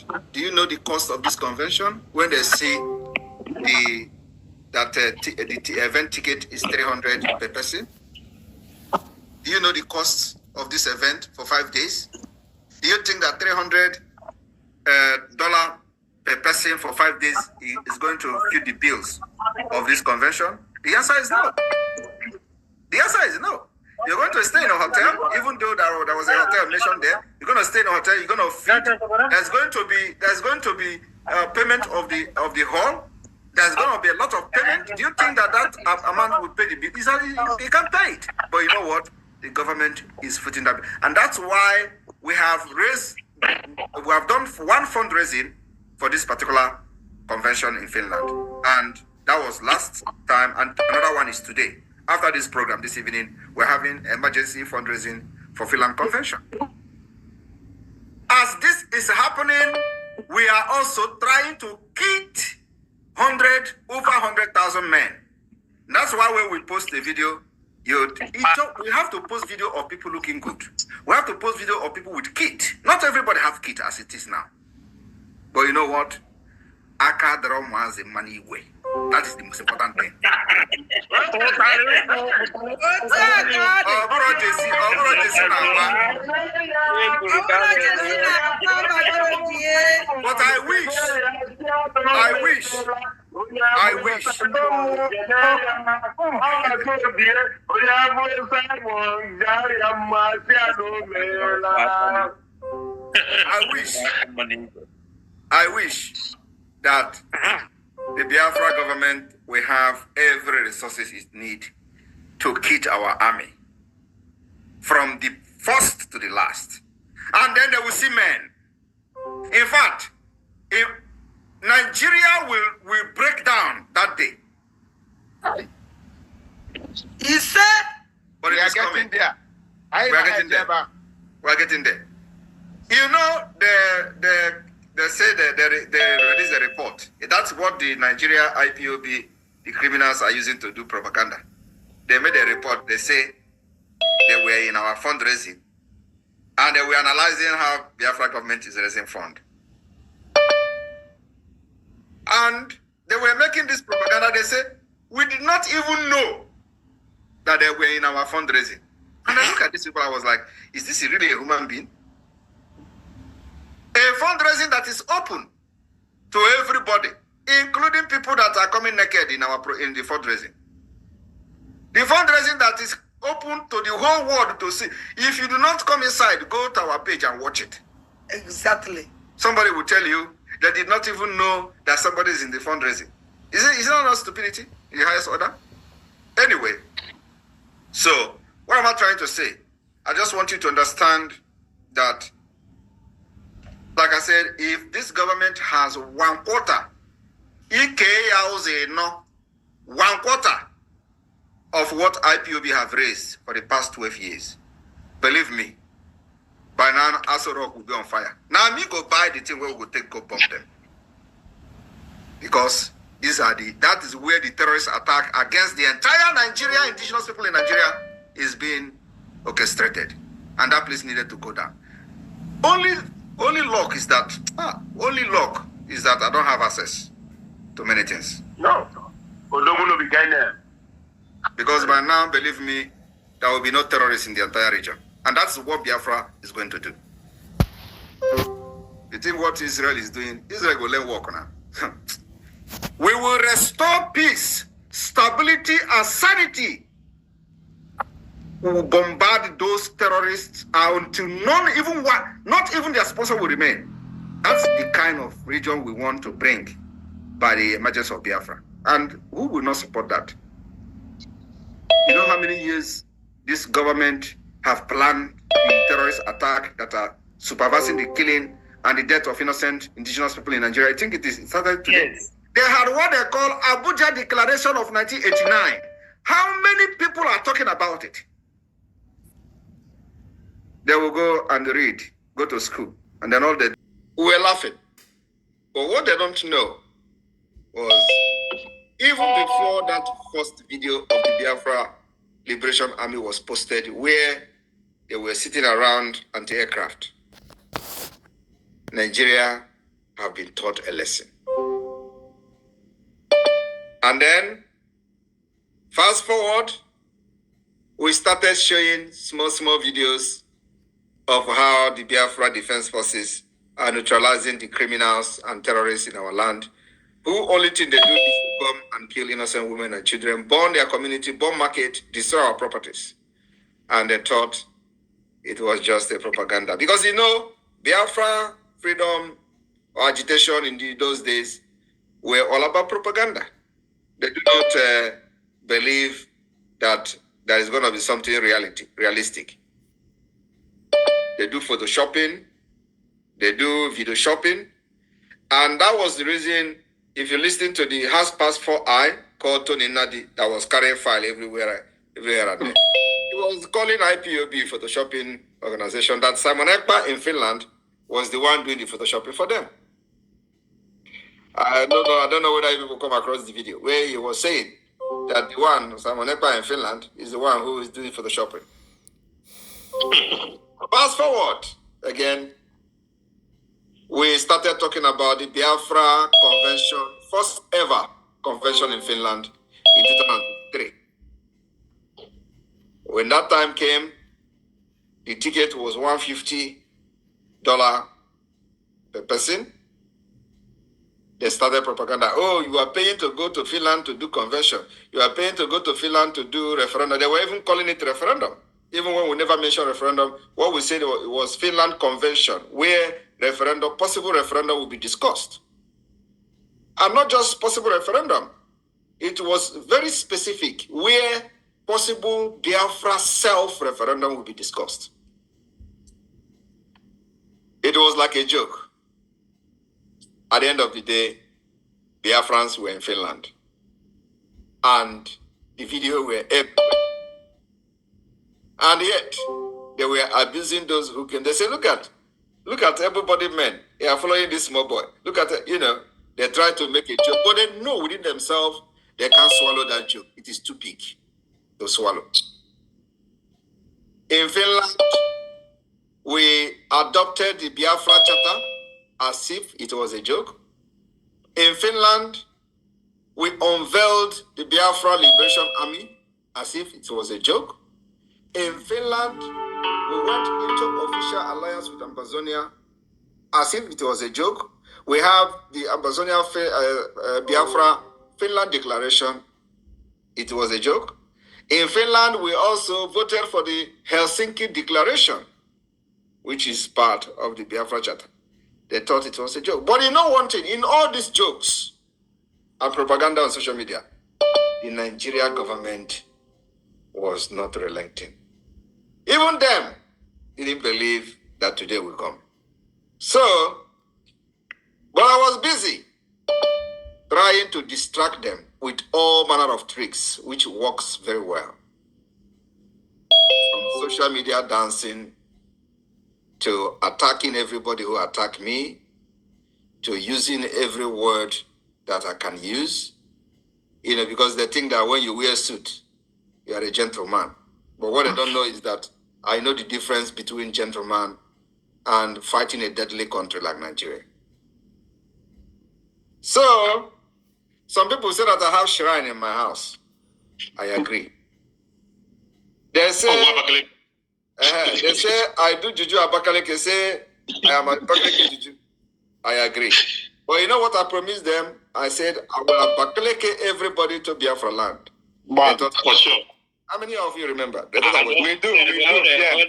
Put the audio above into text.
Do you know the cost of this convention? When they see the event ticket is 300 per person. Do you know the cost of this event for 5 days? Do you think that $300 per person for 5 days is going to fit the bills of this convention? The answer is no. The answer is no. You're going to stay in a hotel, even though there was a hotel mentioned there. You're going to stay in a hotel. You're going to feed. There's going to be payment of the hall. There's going to be a lot of payment. Do you think that amount will pay the bill? They can't pay it. But you know what? The government is footing that, and that's why we have done one fundraising for this particular convention in Finland, and that was last time, and another one is today. After this program this evening, we're having emergency fundraising for Finland convention. As this is happening, we are also trying to kit over 100,000 men. That's why when we post the video, we have to post video of people looking good. We have to post video of people with kit. Not everybody have kit as it is now. But you know what? Aka drum has the money way. That is the most important thing. But I wish. I wish that the Biafra government will have every resources it needs to kit our army from the first to the last. And then they will see men. In fact, if Nigeria will break down that day. He said, but we are getting there. We are getting there. We are getting there. You know, they say they release a report. That's what the Nigeria IPOB, the criminals, are using to do propaganda. They made a report. They say they were in our fundraising, and they were analyzing how Biafra government is raising fund. And they were making this propaganda. They said, we did not even know that they were in our fundraising. And I look at these people, I was like, is this really a human being? A fundraising that is open to everybody, including people that are coming naked in the fundraising. The fundraising that is open to the whole world to see. If you do not come inside, go to our page and watch it. Exactly. Somebody will tell you they did not even know that somebody is in the fundraising. Is it not stupidity in the highest order? Anyway, so what am I trying to say? I just want you to understand that, like I said, if this government has 1/4, one quarter of what IPOB have raised for the past 12 years, believe me, by now Aso Rock will be on fire. Now me go buy the thing where we will go bomb them. Because that is where the terrorist attack against the entire Nigeria, indigenous people in Nigeria, is being orchestrated. And that place needed to go down. Only luck is that I don't have access to many things. No. Because by now, believe me, there will be no terrorists in the entire region. And that's what Biafra is going to do. You think what Israel is doing? Israel will let work now. We will restore peace, stability, and sanity. We will bombard those terrorists until not even their sponsor will remain. That's the kind of region we want to bring by the emergence of Biafra. And who will not support that? You know how many years this government have planned the terrorist attack that are supervising the killing and the death of innocent indigenous people in Nigeria? I think it started today. Yes. They had what they call Abuja Declaration of 1989. How many people are talking about it? They will go and read, go to school, and then all that. We were laughing. But what they don't know was, even before that first video of the Biafra Liberation Army was posted, where they were sitting around anti-aircraft, Nigeria have been taught a lesson. And then, fast forward, we started showing small videos of how the Biafra Defense Forces are neutralizing the criminals and terrorists in our land, who only thing they do is to come and kill innocent women and children, burn their community, burn market, destroy our properties. And they thought it was just a propaganda. Because Biafra freedom or agitation in those days were all about propaganda. They do not believe that there is going to be something realistic. They do photoshopping, they do video shopping, and that was the reason, if you listen to the House Pass 4I called Tony Nadi, that was carrying file everywhere and there. He was calling IPOB photoshopping organization that Simon Ekpa in Finland was the one doing the photoshopping for them. I don't know whether you people come across the video where he was saying that the one, Simon Ekpa in Finland, is the one who is doing photoshopping. Fast forward again, we started talking about the Biafra Convention, first ever convention in Finland in 2003. When that time came, the ticket was $150 per person. They started propaganda. Oh, you are paying to go to Finland to do convention. You are paying to go to Finland to do referendum. They were even calling it referendum. Even when we never mentioned referendum, what we said was Finland convention, where possible referendum will be discussed. And not just possible referendum. It was very specific, where possible Biafra self-referendum will be discussed. It was like a joke. At the end of the day, Biafrans were in Finland. And the video were everywhere. And yet, they were abusing those who came. They say, look at everybody men. They are following this small boy. Look at it, they try to make a joke. But they know within themselves, they can't swallow that joke. It is too big to swallow. In Finland, we adopted the Biafra Charter as if it was a joke. In Finland, we unveiled the Biafra Liberation Army as if it was a joke. In Finland, we went into official alliance with Ambazonia as if it was a joke. We have the Ambazonia Biafra Finland Declaration. It was a joke. In Finland, we also voted for the Helsinki Declaration, which is part of the Biafra Charter. They thought it was a joke. But you know one thing, in all these jokes and propaganda on social media, the Nigerian government was not relenting. Even them didn't believe that today will come. So, but I was busy trying to distract them with all manner of tricks, which works very well. From social media dancing, to attacking everybody who attacked me, to using every word that I can use, because they think that when you wear a suit, you are a gentleman. But what they don't know is that I know the difference between gentleman and fighting a deadly country like Nigeria. So, some people say that I have shrine in my house. I agree. They say, I do juju Abakaleke, say I am Abakaleke juju. I agree. But you know what I promised them? I said I will Abakaleke everybody to Biafra land. But for sure. How many of you remember? We do. Yeah.